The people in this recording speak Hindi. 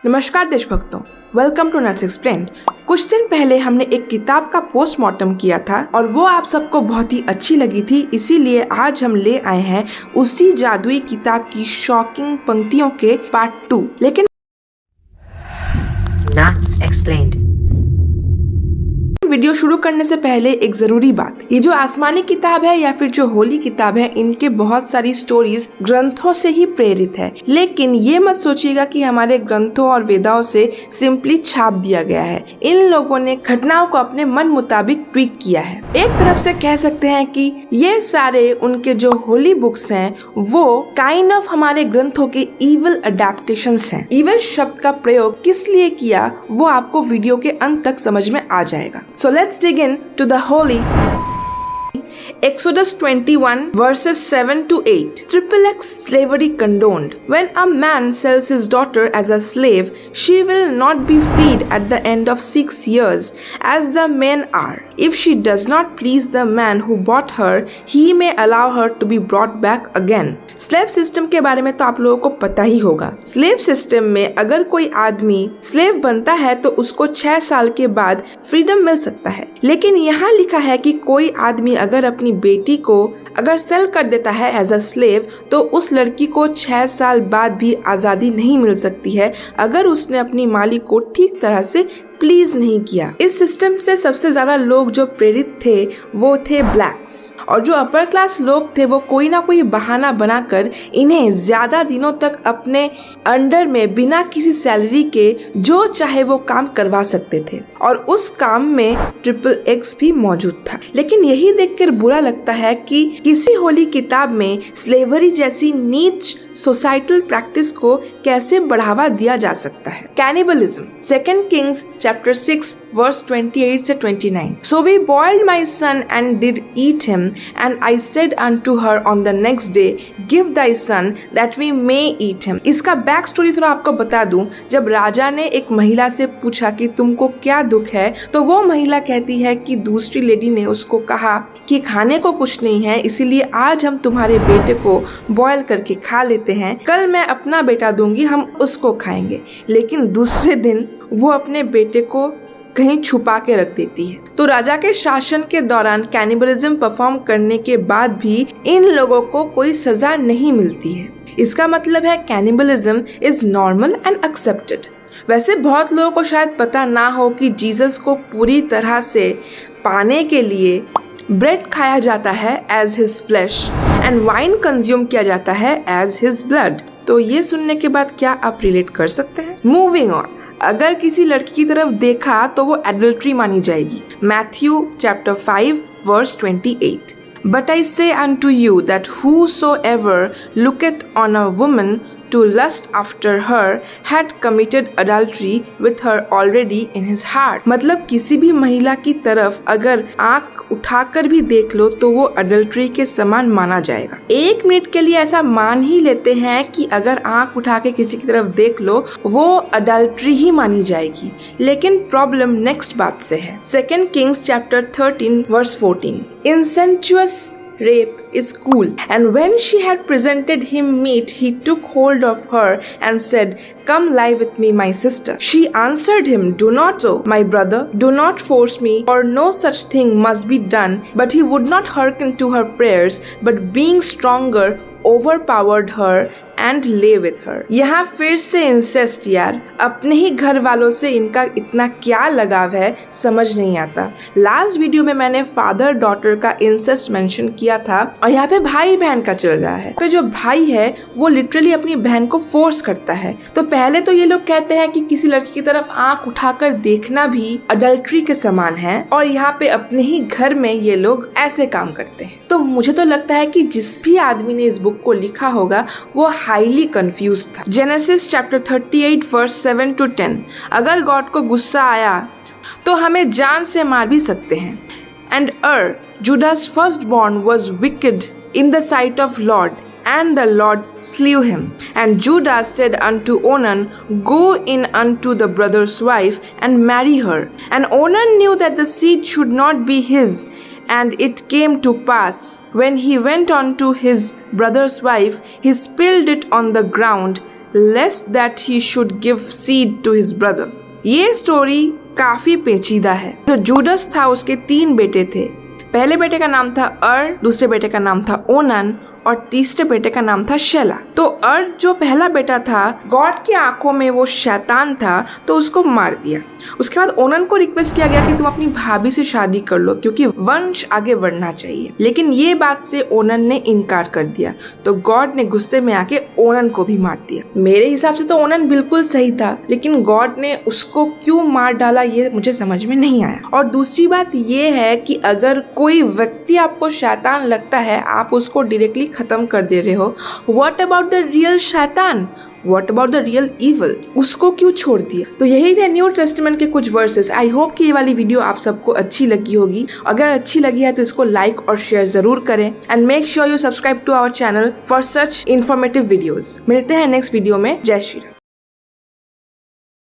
नमस्कार देशभक्तों, वेलकम टू नर्स एक्सप्लेन्ड। कुछ दिन पहले हमने एक किताब का पोस्टमार्टम किया था और वो आप सबको बहुत ही अच्छी लगी थी, इसीलिए आज हम ले आए हैं उसी जादुई किताब की शॉकिंग पंक्तियों के पार्ट 2। लेकिन नर्स एक्सप्लेन्ड। वीडियो शुरू करने से पहले एक जरूरी बात, ये जो आसमानी किताब है या फिर जो होली किताब है, इनके बहुत सारी स्टोरीज ग्रंथों से ही प्रेरित है। लेकिन ये मत सोचिएगा कि हमारे ग्रंथों और वेदाओं से सिंपली छाप दिया गया है। इन लोगों ने घटनाओं को अपने मन मुताबिक ट्वीक किया है। एक तरफ से कह सकते हैं कि ये सारे उनके जो होली बुक्स हैं वो काइंड ऑफ हमारे ग्रंथों के इविल अडेप्टेशंस हैं। इविल शब्द का प्रयोग किस लिए किया वो आपको वीडियो के अंत तक समझ में आ जाएगा। So let's dig in to the holy Exodus 21 verses 7 to 8. XXX slavery condoned. When a man sells his daughter as a slave, she will not be freed at the end of 6 years, as the men are. If she does not please the man who bought her, he may allow her to be brought back again. Slave system के बारे में तो आप लोगों को पता ही होगा। स्लेव सिस्टम में अगर कोई आदमी स्लेव बनता है तो उसको 6 साल के बाद फ्रीडम मिल सकता है। लेकिन यहाँ लिखा है कि कोई आदमी अगर अपनी बेटी को अगर सेल कर देता है एज अ स्लेव, तो उस लड़की को 6 साल बाद भी आजादी नहीं मिल सकती है अगर उसने अपनी मालिक को ठीक तरह से प्लीज नहीं किया। इस सिस्टम से सबसे ज्यादा लोग जो प्रेरित थे वो थे ब्लैक्स, और जो अपर क्लास लोग थे वो कोई ना कोई बहाना बनाकर इन्हें ज्यादा दिनों तक अपने अंडर में बिना किसी सैलरी के जो चाहे वो काम करवा सकते थे, और उस काम में XXX भी मौजूद था। लेकिन यही देखकर बुरा लगता है कि किसी होली किताब में स्लेवरी जैसी नीच सोसाइटल प्रैक्टिस को कैसे बढ़ावा दिया जा सकता है। कैनिबलिज्म, 2 Kings chapter 6 verse 28 से 29. So we boiled my son and did eat him, and I said unto her on the next day, give thy son that we may eat him. इसका बैक स्टोरी थोड़ा आपको बता दूं। जब राजा ने एक महिला से पूछा कि तुमको क्या दुख है, तो वो महिला कहती है कि दूसरी लेडी ने उसको कहा कि खाने को कुछ नहीं है, इसीलिए आज हम तुम्हारे बेटे को बॉयल करके खा लेते हैं, कल मैं अपना बेटा दूंगी, हम उसको खाएंगे। लेकिन दूसरे दिन वो अपने बेटे को कहीं छुपा के रख देती है। तो राजा के शासन के दौरान कैनिबलिज्म परफॉर्म करने के बाद भी इन लोगों को कोई सजा नहीं मिलती है। इसका मतलब है cannibalism is normal and accepted. वैसे बहुत लोगों को शायद पता ना हो कि जीसस को पूरी तरह से पाने के लिए ब्रेड खाया जाता है as his flesh and wine consume किया जाता है एज हिज ब्लड। तो ये सुनने के बाद क्या आप रिलेट कर सकते हैं? मूविंग ऑन, अगर किसी लड़की की तरफ देखा तो वो एडल्ट्री मानी जाएगी। Matthew chapter 5 verse 28. But I say unto you that whosoever looketh on a woman to lust after her had committed adultery with her already in his heart. मतलब किसी भी महिला की तरफ अगर आंख उठाकर भी देख लो तो वो अडल्ट्री के समान माना जाएगा। 1 मिनट के लिए ऐसा मान ही लेते हैं कि अगर आंख उठा के किसी की तरफ देख लो वो अडल्ट्री ही मानी जाएगी। लेकिन प्रॉब्लम नेक्स्ट बात से है। 2 Kings chapter 13 verse 14. Incestuous rape is cool, and when she had presented him meat, he took hold of her and said, come lie with me, my sister. She answered him, do not so, my brother, do not force me, for no such thing must be done. But he would not hearken to her prayers, but being stronger overpowered her and lay with her. यहाँ फिर से इंसेस्ट यार, अपने ही घर वालों से इनका इतना क्या लगाव है समझ नहीं आता। लास्ट वीडियो में मैंने फादर डॉटर का इंसेस्ट मेंशन किया था, और यहाँ पे भाई बहन का चल रहा है। तो जो भाई है वो लिटरली अपनी बहन को फोर्स करता है। तो पहले तो ये लोग कहते हैं कि किसी लड़की की तरफ आंख उठाकर देखना भी अडल्ट्री के समान है, और यहाँ पे अपने ही घर में ये लोग ऐसे काम करते हैं। तो मुझे तो लगता है कि जिस भी आदमी ने इस बुक को लिखा होगा वो हाईली कंफ्यूज था। Genesis chapter 38 verse 7 to 10. अगर गॉड को गुस्सा आया तो हमें जान से मार भी सकते हैं। And Judah's firstborn was wicked in the sight of Lord, and the Lord slew him. And Judah said unto Onan, go in unto the brother's wife and marry her. And Onan knew that the seed should not be his. And it came to pass, when he went unto his brother's wife, he spilled it on the ground, lest that he should give seed to his brother. ये स्टोरी काफी पेचीदा है। जो जूडस था उसके 3 बेटे थे। पहले बेटे का नाम था दूसरे बेटे का नाम था ओनन और तीसरे बेटे का नाम था शेला। तो जो पहला बेटा था, गॉड की आंखों में वो शैतान था, तो उसको मार दिया। उसके बाद ओनन को रिक्वेस्ट किया गया कि तुम अपनी भाभी से शादी कर लो क्योंकि वंश आगे बढ़ना चाहिए, लेकिन ये बात से ओनन ने इनकार कर दिया। तो गॉड ने गुस्से में आके ओनन को भी मार दिया। मेरे हिसाब से तो ओनन बिल्कुल सही था, लेकिन गॉड ने उसको क्यों मार डाला ये मुझे समझ में नहीं आया। और दूसरी बात ये है कि अगर कोई व्यक्ति आपको शैतान लगता है, आप उसको डायरेक्टली खत्म कर दे रहे हो। व्हाट अबाउट द रियल शैतान? What about the real evil? उसको क्यों छोड़ दिया? तो यही थे न्यू टेस्टामेंट के कुछ वर्सेस। आई होप कि ये वाली वीडियो आप सबको अच्छी लगी होगी। अगर अच्छी लगी है तो इसको लाइक और शेयर जरूर करें and make sure you subscribe to our channel for such informative videos. मिलते हैं नेक्स्ट वीडियो में। जय श्री राम।